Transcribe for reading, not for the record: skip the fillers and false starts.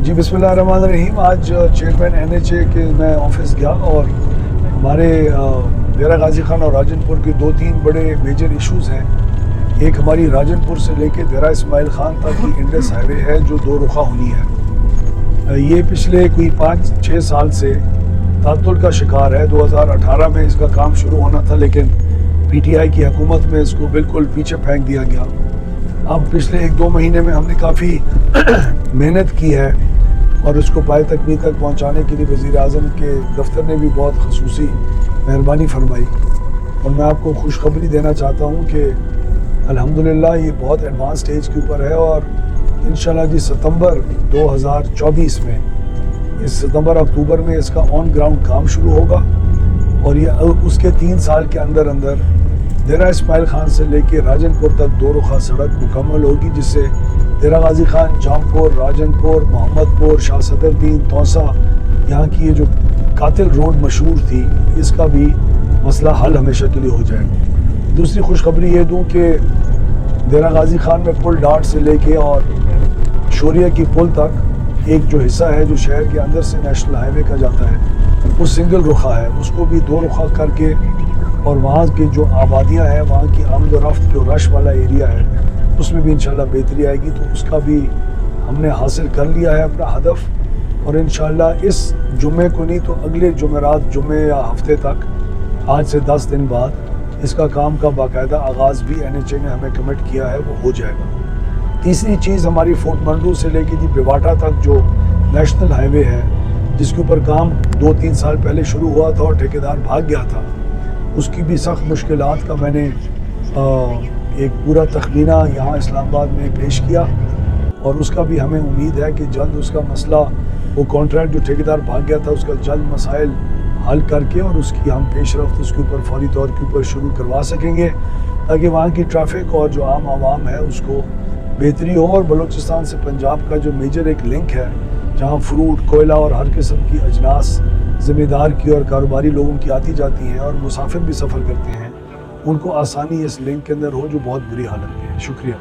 جی बिस्मिल्लाहिर्रहमानिर्रहीम। आज chairman NHA के मैं ऑफिस गया और हमारे डेरा गाजी खान और राजनपुर के 2-3 बड़े मेजर इश्यूज़ हैं। एक हमारी राजनपुर से लेके डेरा इस्माइल खान तक की इंडस हाईवे है जो 2 रुखा होनी है। ये पिछले कोई 5-6 साल से तातुल का शिकार है। 2018 में इसका काम शुरू होना था लेकिन PTI की हुकूमत में इसको बिल्कुल पीछे फेंक दिया गया। अब पिछले 1-2 महीने में हमने काफ़ी मेहनत की है और उसको पाए तकमील तक पहुंचाने के लिए वज़ीर आज़म के दफ्तर ने भी बहुत खसूसी मेहरबानी फरमाई। और मैं आपको खुशखबरी देना चाहता हूं कि अल्हम्दुलिल्लाह ये बहुत एडवांस स्टेज के ऊपर है और इंशाल्लाह जी सितंबर 2024 में इस सितंबर अक्टूबर में इसका ऑन ग्राउंड काम शुरू होगा और ये उसके 3 साल के अंदर अंदर डेरा इस्माइल खान से लेके राजनपुर तक 2 रुखा सड़क मुकम्मल होगी, जिससे डेरा गाजी खान, जामपुर, राजनपुर, मोहम्मदपुर, शाह सदरुद्दीन, तौसा, यहाँ की ये जो कातिल रोड मशहूर थी, इसका भी मसला हल हमेशा के लिए हो जाएगा। दूसरी खुशखबरी ये दूँ कि डेरा गाजी खान में पुल डाट से लेके और शोरिया की पुल तक एक जो हिस्सा है जो शहर के अंदर से नेशनल हाईवे का जाता है वो सिंगल रुखा है, उसको भी 2 रुखा करके और वहाँ की जो आबादियाँ हैं, वहाँ की आमद और रफ्त जो रश वाला एरिया है उसमें भी इंशाल्लाह बेहतरी आएगी। तो उसका भी हमने हासिल कर लिया है अपना हदफ और इंशाल्लाह इस जुमे को नहीं तो अगले जुमेरात जुमे या हफ्ते तक, आज से 10 दिन बाद इसका काम का बाकायदा आगाज़ भी NHA ने हमें कमिट किया है, वो हो जाएगा। तीसरी चीज़ हमारी फोर्ट मंडू से लेके जी बेवाटा तक जो नेशनल हाईवे है जिसके ऊपर काम 2-3 साल पहले शुरू हुआ था और ठेकेदार भाग गया था, उसकी भी सख्त मुश्किलात का मैंने एक पूरा तखमीना यहाँ इस्लामाबाद में पेश किया और उसका भी हमें उम्मीद है कि जल्द उसका मसला, वो कॉन्ट्रैक्ट जो ठेकेदार भाग गया था उसका जल्द मसाइल हल करके और उसकी हम पेशरफ्त उसके ऊपर फौरी तौर के ऊपर शुरू करवा सकेंगे ताकि वहाँ की ट्रैफिक और जो आम आवाम है उसको बेहतरी हो। और बलूचिस्तान से पंजाब का जो मेजर एक लिंक है जहाँ फ्रूट, कोयला और हर किस्म की अजनास ज़िम्मेदार की और कारोबारी लोगों की आती जाती हैं और मुसाफिर भी सफ़र करते हैं, उनको आसानी इस लिंक के अंदर हो जो बहुत बुरी हालत में है। शुक्रिया।